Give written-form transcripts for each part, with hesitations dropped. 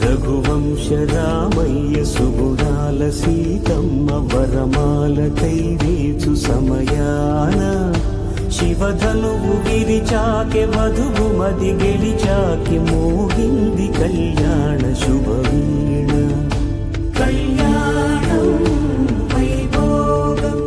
రఘువంశ రామయ్య సుగుణాల సీతమ్మ వరమాలకై వేచు సమయాన శివధనువు విరిచాకె వధువు మది గెలిచాకె మోగింది కళ్యాణ శుభవీణ కళ్యాణం వైభోగం.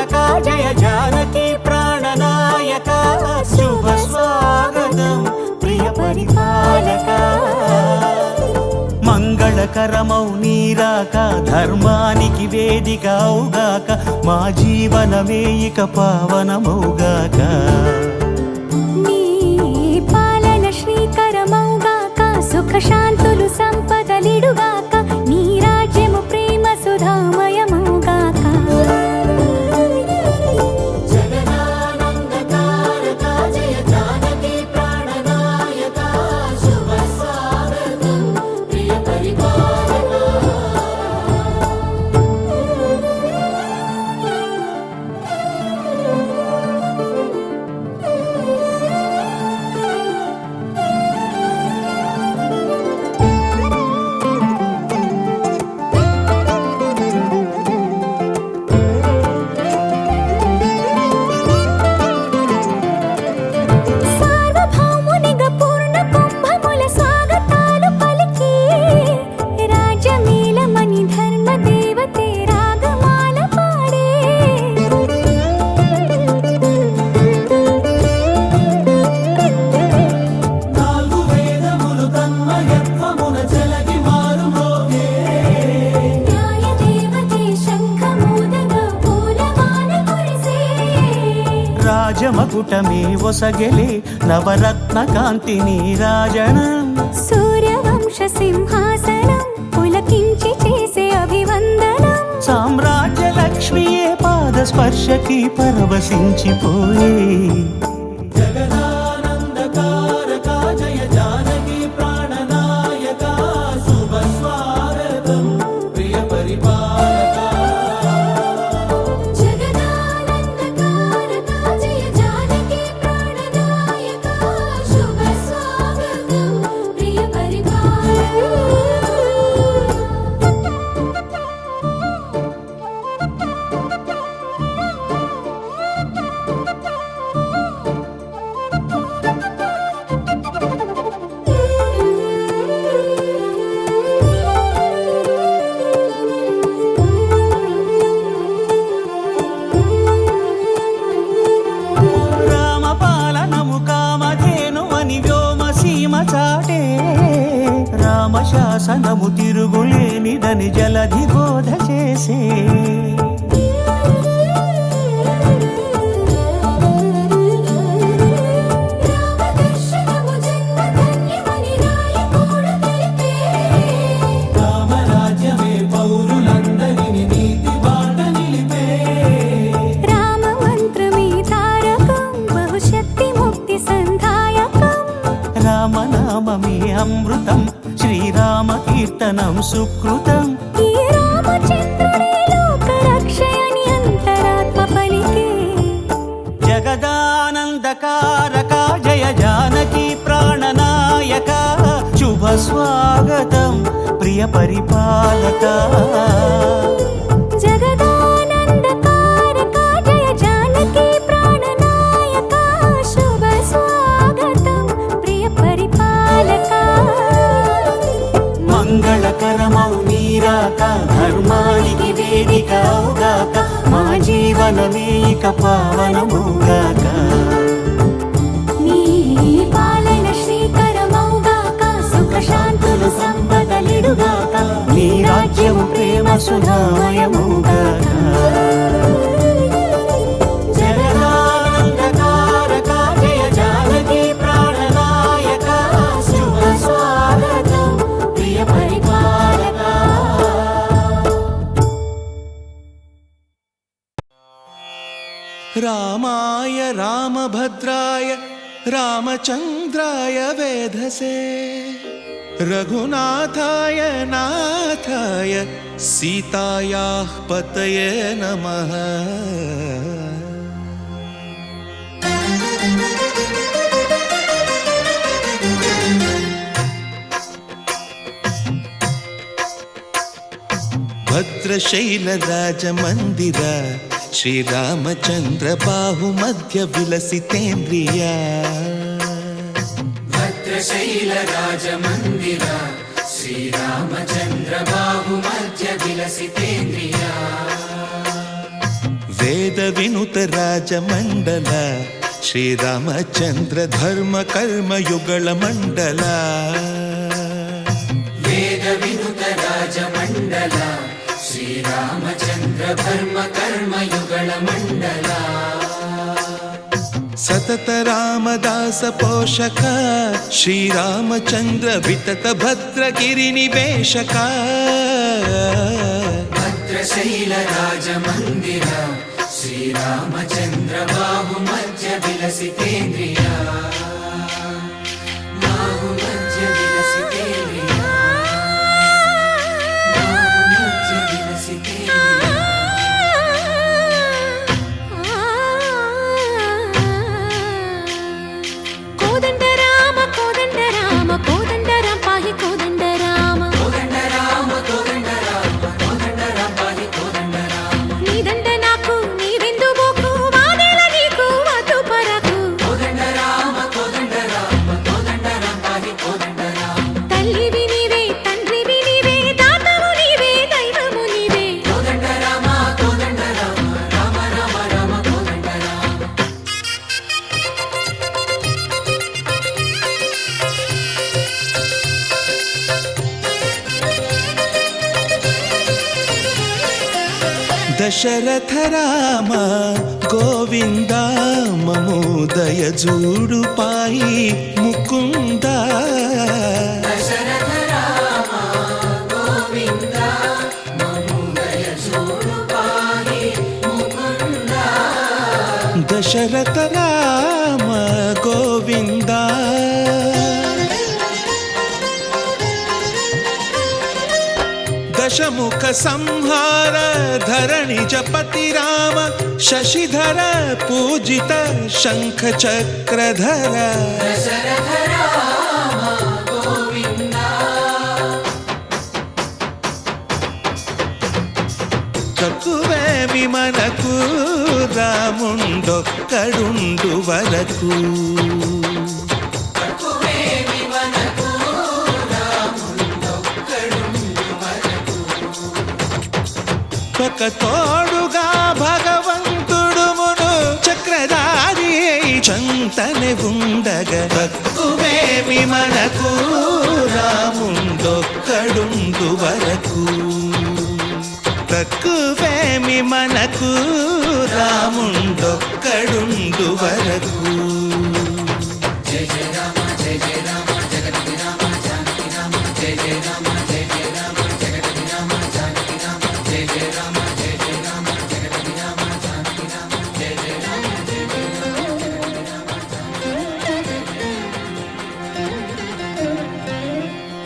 తారక జయ జానకి ప్రాణనాయక శుభ స్వాగతం ప్రియ పరిపాలక మంగళకరమౌ నీరాక ధర్మానికి వేదిక అవుగాక మా జీవనమే ఇక పావనమౌగాక నీ పాలన శ్రీకరమౌగాక సుఖ శాంతులు సంపదలిడుగాక నీ రాజ్యము ప్రేమ సుధామయమౌగాక రాజమకుటమే ఒసగెలే నవరత్న కాంతి నీరాజనం సూర్యవంశ సింహాసనం పులకించి చేసే అభివందనం సామ్రాజ్య లక్ష్మియే పాద స్పర్శకి పరవశించిపోయే జగదానందకారక జయ జానకి ప్రాణనాయక శుభ స్వాగతం ప్రియ పరిపాలక శాసనము తిరుగులేనిదని జలధి బోధ చేసే రామరాజ్యమే పౌరులందరిని నీతి బాట నిలిపే రామ మంత్రమే తారకం బహుశక్తి ముక్తి సంధాయకం రామనామమే అమృతం శ్రీరామ కీర్తనం సుకృతం ఈ రామచంద్రుడే లోక రక్షయని అంతరాత్మ పలికే జగదానందకారక జయ జానకి ప్రాణనాయక శుభ స్వాగతం ప్రియ పరిపాలక జగదానందకారక జయ జానకి ప్రాణనాయక శుభ స్వాగతం ప్రియ పరిపాలక మంగళకరమౌ నీరాక ధర్మానికి వేదిక అవుగాక మా జీవనమే ఇక పావనమౌగాక నీ పాలన శ్రీకరమౌగాక సుఖ శాంతులు సంపదలిడుగాక నీ రాజ్యము ప్రేమ సుధామయమౌగాక జగదానందకారక జయ జానకి ప్రాణనాయక శుభ స్వాగతం ప్రియ పరిపాలక రామాయ రామభద్రాయ రామచంద్రాయ వేధసే రఘునాథాయ నాథాయ సీతాయాః పతయే నమః భద్రశైలరాజమందిర శ్రీరామచంద్ర బాహుమధ్య విలసితేంద్రియా భద్రశైలరాజమందిర శ్రీరామచంద్ర బాహుమధ్య విలసితేంద్రియా వేద వినుత రాజమండల శ్రీరామచంద్ర ధర్మ కర్మయుగళ మండల వేద వినుత రాజమండల శ్రీరామచంద్ర ధర్మ కర్మయుగళ మండల సతత రామదాస పోషక శ్రీరామచంద్ర వితత భద్రగిరి నివేశక భద్రశైల రాజమందిర శ్రీరామచంద్ర బాహు మధ్య విలసితేంద్రియ బాహు మధ్య విలసితేంద్రియ బాహు మధ్య విలసితేంద్రియ కోదండ రామ కోదండ రామ కోదండ రామ పాహి కోదండ రామ కోదండ రామ కోదండ రామ కోదండ రామ పాహి కోదండ రామ నీదండ నాకు నీవెందు బోకు వాదేల నీకు వద్దు పరకు కోదండ రామ కోదండ రామ కోదండ రామ పాహి కోదండ రామ తల్లివి నీవే తండ్రివి నీవే దాతవు నీవే దైవము నీవే కోదండ రామ కోదండ రామ రామ రామ రామ కోదండ రామ దశరథ రామ గోవింద మమోదయ జూడు పాయి ముకుంద దశరథ రామ గోవింద మముదయ చూడు పాహి ముకుంద దశరథ రామ గోవింద దశముఖ సంహార ధరణి జపతి రామ శశిధర పూజిత శంఖ చక్రధర దశరథ రామ గోవింద తక్కువేమి మనకు రాముండొక్కడుండు వరకు తక్కువేమి మనకు రాముండొక్కడుండు వరకు ఒక తోడుగా భగవంతుడు మును చక్రధారి చంతనే ఉండగా తక్కువేమి మనకు రాముండొక్కడుండు వరకు తక్కువేమి మనకు రాముండొక్కడుండు వరకు జయ జయ రామ జయ జయ రామ జగతి రామ జానకి రామ జయ జయ రామ జయ జయ రామ జగతి రామ జానకి రామ జయ జయ రామ జయ జయ రామ జగతి రామ జానకి రామ జయ జయ రామ జయ జయ రామ జగతి రామ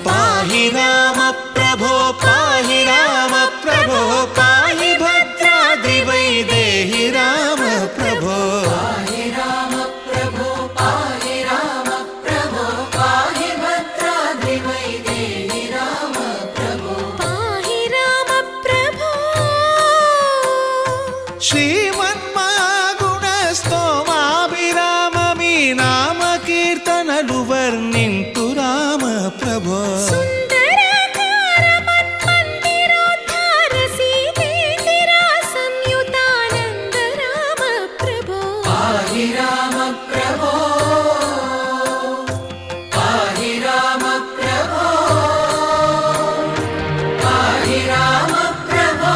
పాహి రామ ప్రభో పాహి రామ ప్రభో పాహి భద్రాద్రి వైదేహి రామ ప్రభో పాహి రామ ప్రభో పాహి రామ ప్రభో పాహి భద్రాద్రి వైదేహి రామ ప్రభో పాహి రామ ప్రభో శ్రీమన్మాగుణ స్తోమాభిరామ మీ నామ కీర్తనలు వర్ణింతు రామ ప్రభో సుందరాకార మన్మందిరోద్ధార సీతేందిరా సంయుతానంద రామ ప్రభో పాహి రామ ప్రభో పాహి రామ ప్రభో పాహి రామ ప్రభో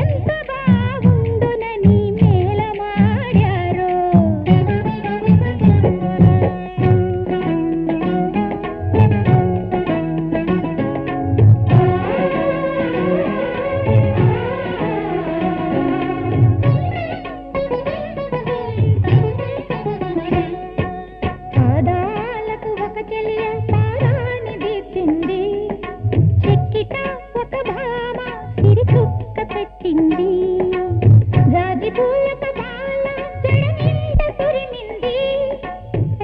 ఎంత బాగుండునని మేలమాడారో. పాదాలకు ఒక చెలియ పారాణి దీపింది, చెక్కిట ఒక భామ సిరి చుక్క పెట్టింది, జాజి పూలక బాల జడ నిండ తురిమింది,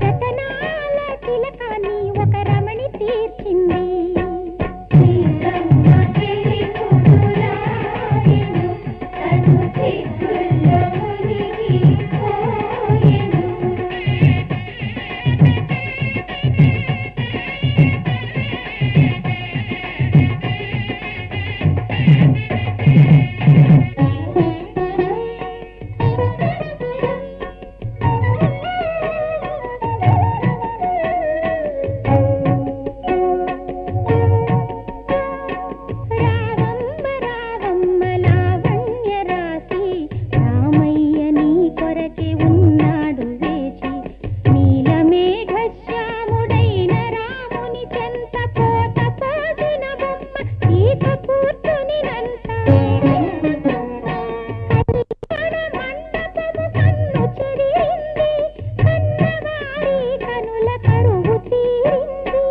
రతనాల తిలకాన్ని ఒక రమణి తీర్చింది. సీతమ్మ చెలి పువ్వులాడెను, తను సిగ్గుల్లో మునిగిపోయెను. రావమ్మ రావమ్మ లావణ్య రాసి, రామయ్య నీ కొరకే ఉన్నాడు వేచి, నీలమేఘశ్యాముడైన రాముని చెంత పోత పోసిన బొమ్మ సీత కూర్చునినంత. కళ్యాణ మండపము కన్ను చెదిరింది, కన్నవారి కనుల కరువు తీరింది.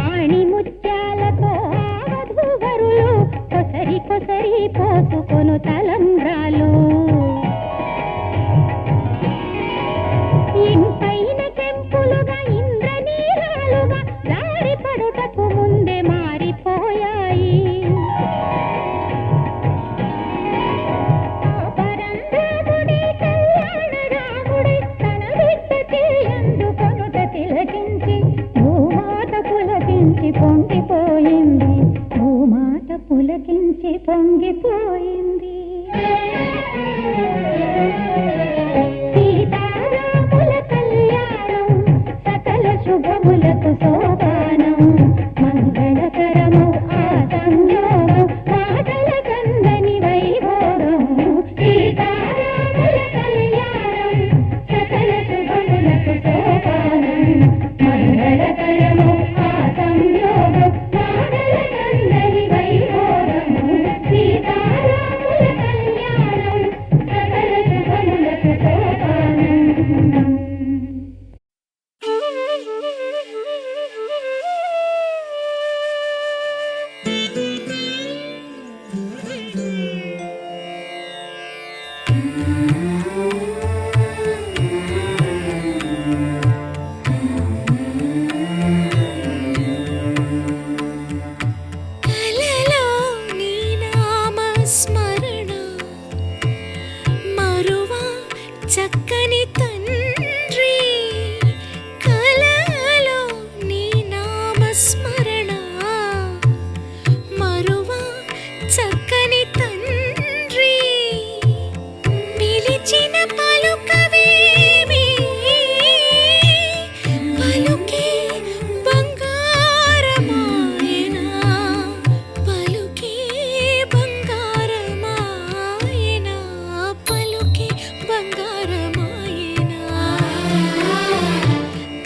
ఆణి ముత్యాలతో వధూవరులు కొసరి కొసరి పోసుకొను తలంబ్రాలు, ఇంపైన కెంపులుగా ఇంద్రనీరాలుగా జారి పడుటకు ముందే మారిపోయాయి. పరంధాముడి కళ్యాణ రాముడి తన బిడ్డకి అందుకొనుట తిలకించి, భూమాత పులకించి పొంగిపోయింది, భూమాత పులకించి పొంగిపోయింది. సీతారాముల కళ్యాణం సకల శుభములకు సోపానం, మంగళకరము ఆ సంయోగం మాటల కందని వైభోగం. సీతారాముల కళ్యాణం సకల శుభములకు సోపానం, మంగళకరము ఆ సంయోగం మాటల కందని వైభోగం. సీతారాముల కళ్యాణం సకల శుభములకు సోపానం. కలలో నీ నామ స్మరణ మరువా చక్కని తండ్రి, కలలో నీ నామ స్మరణ మరువా చక్కని తండ్రి, పిలిచిన పలుకవేమి పలుకే బంగారమాయనా, పలుకే బంగారమాయనా, పలుకే బంగారమాయనా,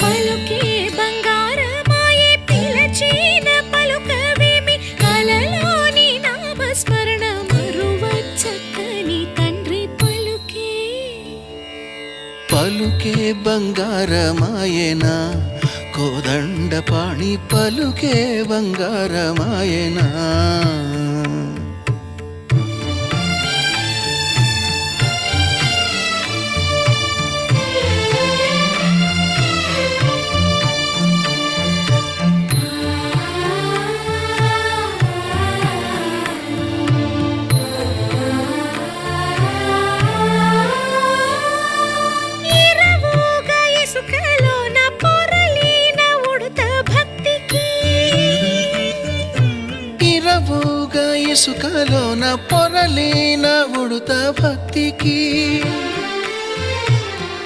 పలుకే బంగారమాయే, పిలచిన పలుకవేమి కలలోని నామస్మరణ మరువ చక్కని తండ్రి పలుకే. పలుకే బంగారమాయనా, కోదండపాణి పలుకే బంగారమాయనా. ఇరవుగా ఇసుకలోన పొరలిన ఉడత భక్తికి, ఇరవుగ ఇసుకలోన పొరలిన ఉడుత భక్తికి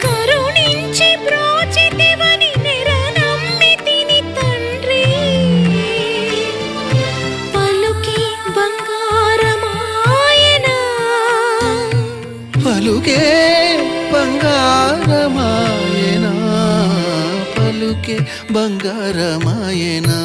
కరుణించి బ్రోచితివని నిరనమ్మితిని తండ్రి పలుకి బంగారమాయనా పలుకే బంగారమాయనా పలుకే బంగారమాయనా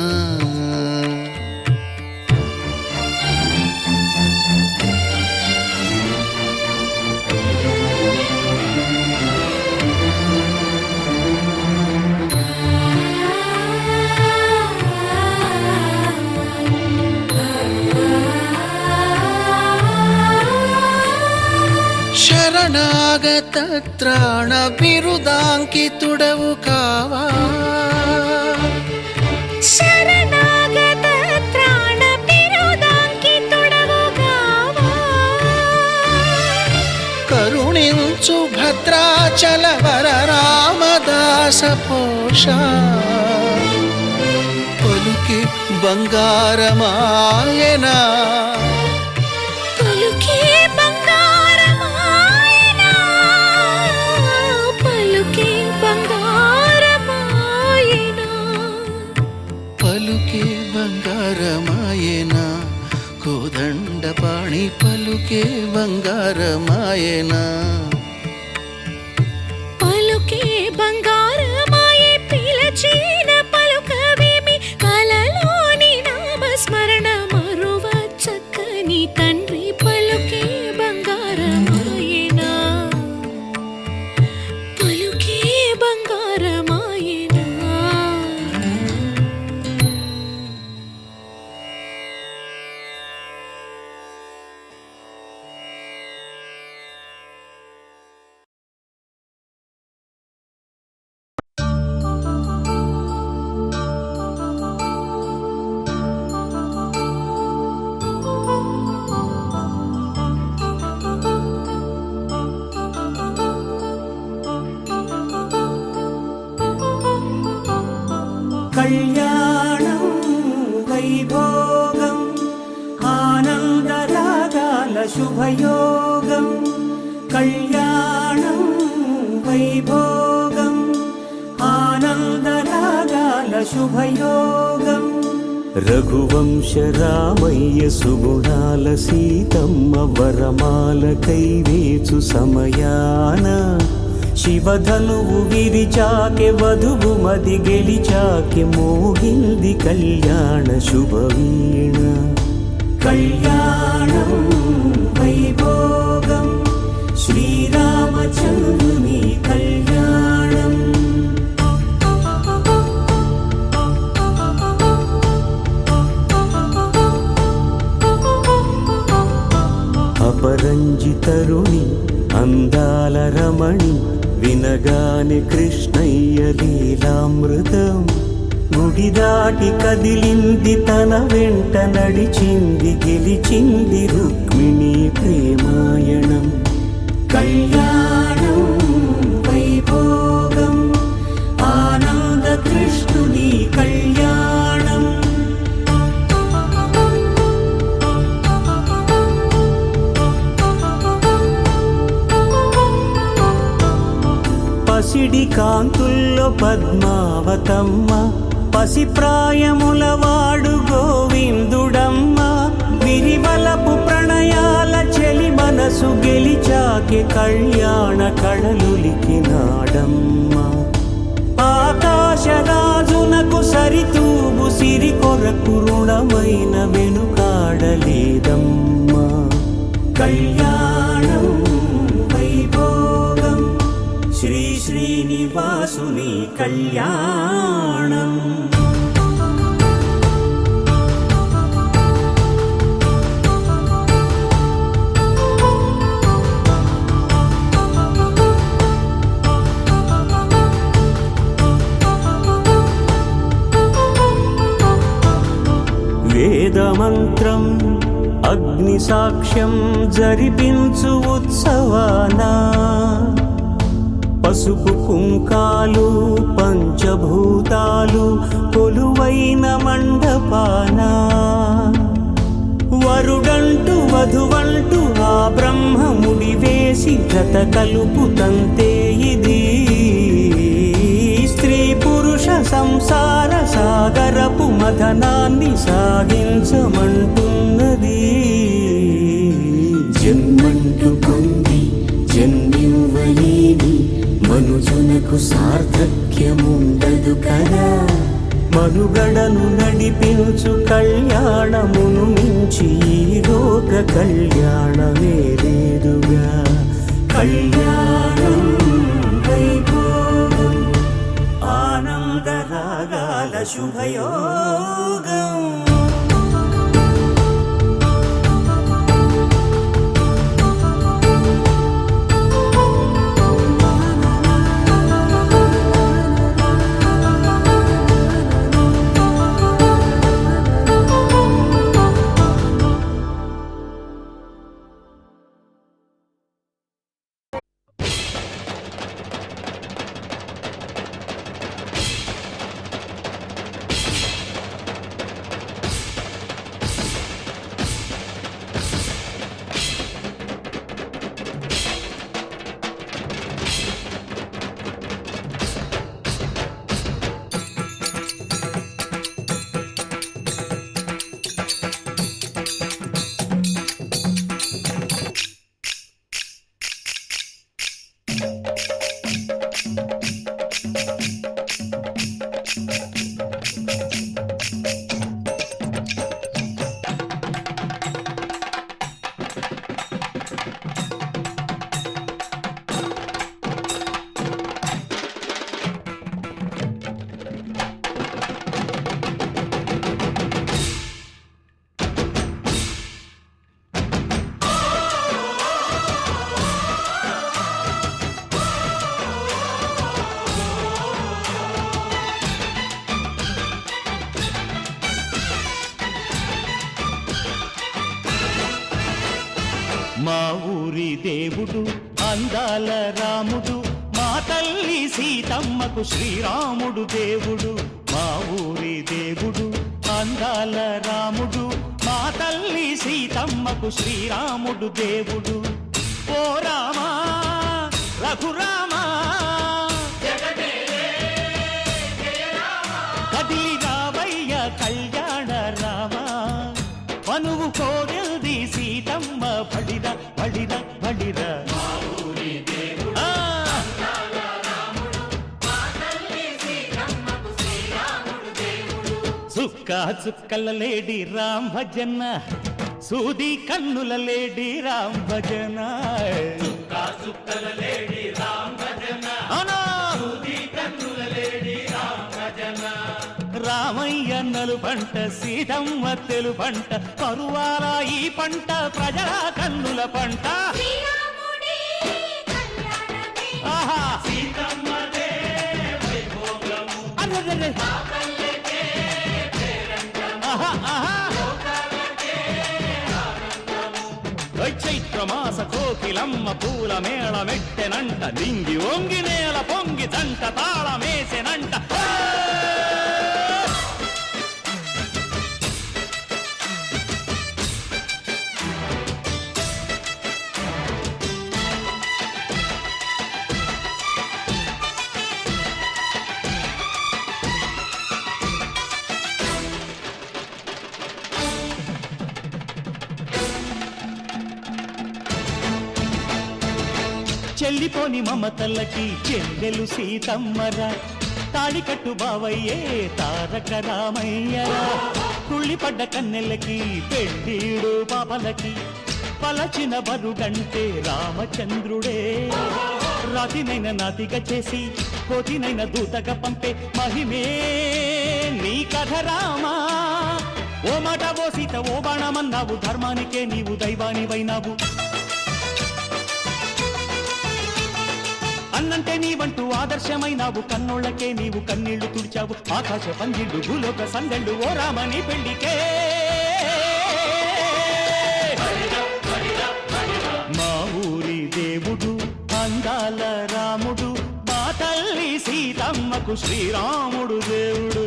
శరణాగత త్రాణ బిరుదాంకితుడవు కావా శరణాగత త్రాణ బిరుదాంకితుడవు కావా కరుణించు భద్రాచల వర రామదాస పోష పలుకి బంగారమాయనా పలుకే బంగారమాయనా పలుకే బంగారమాయనా పలుకే బంగారమాయనా కోదండపాణి పలుకే బంగారమాయనా పలుకే బంగారమాయే పిలచిన పలుకవేమి కలలోని నామస్మరణ మరువ చక్కని తండ్రి పలుకే బంగారమాయనా పలుకే బంగారమాయనా కళ్యాణం వైభోగం ఆనందరాగాల శుభయోగం కళ్యాణం వైభోగం ఆనందరాగాల శుభయోగం రఘువంశ రామయ్య సుగుణాల సీతమ్మ వరమాల కైవేచు సమయాన శివధనువు విరిచాకె వధువు మది గెలిచాకె మోగింది కళ్యాణ శుభవీణ కళ్యాణం వైభోగం శ్రీరామచంద్రుని కళ్యాణం అపరంజి తరుణి అందాల రమణి వినగాని కృష్ణయ్య లీలామృతం గుడి దాటి కదిలింది తన వెంట నడిచింది గెలిచింది రుక్మిణి ప్రేమాయణం కళ్యాణం వైభోగం ఆనంద కృష్ణుని కళ్యాణం పసిడి కాంతుల్లో పద్మావతమ్మ పసిప్రాయముల వాడు గోవిందుడమ్మ విరివలపు ప్రణయాల చెలి మనసు గెలిచాకె కళ్యాణ కళలులికినాడమ్మ ఆకాశరాజునకు సరితూగు సిరి కొరకు రుణమైన వెనుకాడలేదమ్మా కళ్యాణం వైభోగం శ్రీ శ్రీనివాసుని కళ్యాణం వేదమంత్రం అగ్ని సాక్ష్యం జరిపించు ఉత్సవానా పసుపు కుంకాలు పంచభూతాలు కొలువైన మండపాన వరుడంటూ వధువంటూ ఆ బ్రహ్మముడి వేసి జత కలుపుతంతే ఇది స్త్రీ పురుష సంసార సాగరపు మథనాన్ని సాగించమంటున్నది. జన్మంటూ పొంది జన్మివ్వలేని మనుజునకు సార్థక్యముండదు కదా. మనుగడను నడిపించు కళ్యాణమును మించి ఈ లోక కళ్యాణమే లేదుగా. కళ్యాణం వైభోగం ఆనందరాగాల శుభయోగం. మా ఊరి దేవుడు అందాల రాముడు, మా తల్లి సీతమ్మకు శ్రీరాముడు దేవుడు. మా ఊరి దేవుడు అందాల రాముడు, మా తల్లి సీతమ్మకు శ్రీరాముడు దేవుడు. ఓ రామా రఘురామా కదిలి రావయ్య కళ్యాణ రామా, మనువు కోరెల్ది సీతమ్మ బడిర బడిర బడిర. చుక్క చుక్కల లేడి రామ్ భజన, సూది కన్నుల లేడి రామ్ భజన. రామయ్య నలు పంట సీతమ్మ తెలు పంట, కరువాల ఈ పంట ప్రజల కన్నుల పంట. ఆహా చైత్రమాస కోకిలమ్మ పూల మేళ మెట్టెనంట, దింగి ఒంగి నేల పొంగి జంట తాళమేసెనంట. చెల్లిపోని మమతల్లకి చెల్లెలు సీతమ్మరా, తాళికట్టు బావయ్యే తారక రామయ్యరా. కుళ్ళిపడ్డ కన్నెలకి పెళ్ళీడు పాపలకి, పలచిన బరుడంటే రామచంద్రుడే. రాతినైన నాతిగా చేసి కోతినైన దూతగా పంపే మహిమే నీ కథ రామా. ఓ మాట ఓ సీత ఓ బాణమన్నావు, ధర్మానికే నీవు దైవానివైనావు. అన్నంటే నీవంటూ ఆదర్శమైనావు, కన్నోళ్ళకే నీవు కన్నీళ్లు తుడిచావు. ఆకాశ పందిళ్ళు భూలోక సందళ్ళు ఓ రామని పెళ్లికే. మా ఊరి దేవుడు అందాల రాముడు, మా తల్లి సీతమ్మకు శ్రీరాముడు దేవుడు.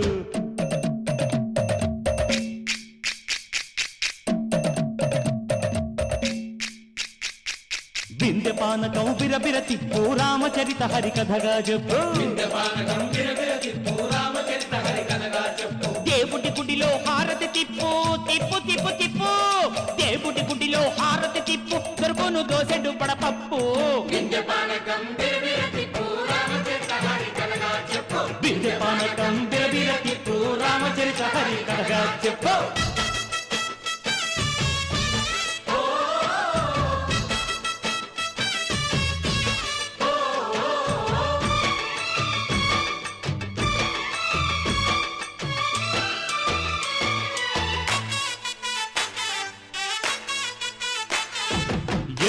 పానకం బిరబిర తిప్పు రామచరిత హరికథగా చెప్పు దేవుడి గుడిలో హారతి తిప్పు తిప్పు తిప్పు తిప్పు దేవుడి గుడిలో హారతి తిప్పు దొరుకును దోసెడు పడపప్పు బిందె పానకం బిరబిర తిప్పు రామచరిత హరికథగా చెప్పు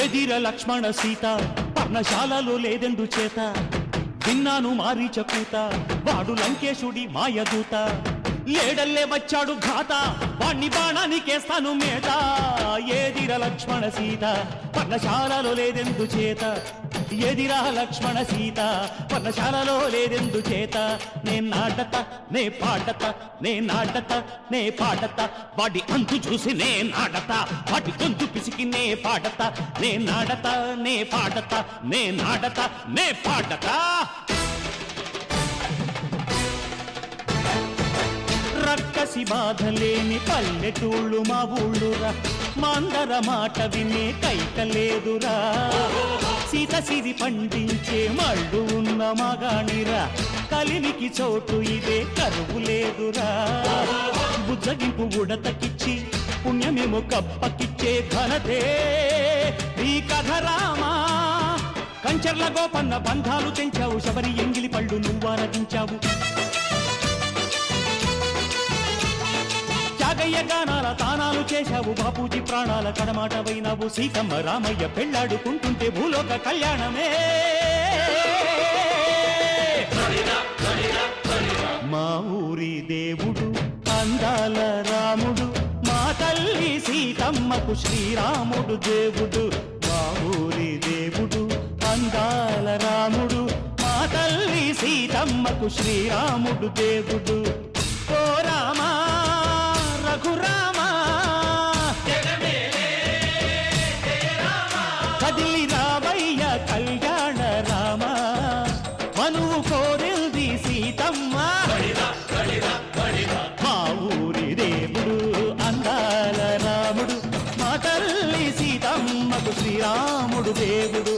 ఎదిర లక్ష్మణ సీత పర్ణశాలలో లేదెందు చేత విన్నాను మారీచ కూత వాడు లంకేశుడి మాయదూత లేడల్లే వచ్చాడు ఘాత వాణ్ణి బాణానికేస్తాను మేత ఎదిర లక్ష్మణ సీత పర్ణశాలలో లేదెందు చేత ఎదిరా లక్ష్మణ సీత పర్ణశాలలో లేదెందు చేత నే నాటత నే పాడత నే నాటత నే పాడత వాడి అంతు చూసి నే నాడత వాడి గొంతు పిసికి నే పాడత నే నాడత నే పాడత నే నాడత నే పాడత రక్కసి బాధలేని పల్లెటూళ్ళు మా ఊళ్ళురా మాందర మాట వినే కైకలేదురా సీత సిరి పండించే మళ్ళు ఉన్న మగాణిరా కలిమికి చోటు ఇదే కరువు లేదురా బుజ్జగింపు ఉడతకిచ్చి పుణ్యమేమో కప్పకిచ్చే ఘనతే ఈ కథ రామా కంచర్ల గోపన్న బంధాలు తెంచావు శబరి ఎంగిలి పళ్ళు నువ్వారదించావు త్యాగయ్య గానాల తానాలు చేశావు బాపూజీ ప్రాణాల కడమాటవైనావు సీతమ్మ రామయ్య పెళ్ళాడుకుంటుంటే భూలోక కళ్యాణమే మా ఊరి దేవుడు అందాల రాముడు మా తల్లి సీతమ్మకు శ్రీరాముడు దేవుడు మా ఊరి దేవుడు అందాల రాముడు మా తల్లి సీతమ్మకు శ్రీరాముడు దేవుడు ఓ రామా రఘురామా కదిలి రావయ్య కళ్యాణ రామ మనువు కోరిల్ది సీతమ్మ మా ఊరి దేవుడు అందాల రాముడు మా తల్లి సీతమ్మకు శ్రీరాముడు దేవుడు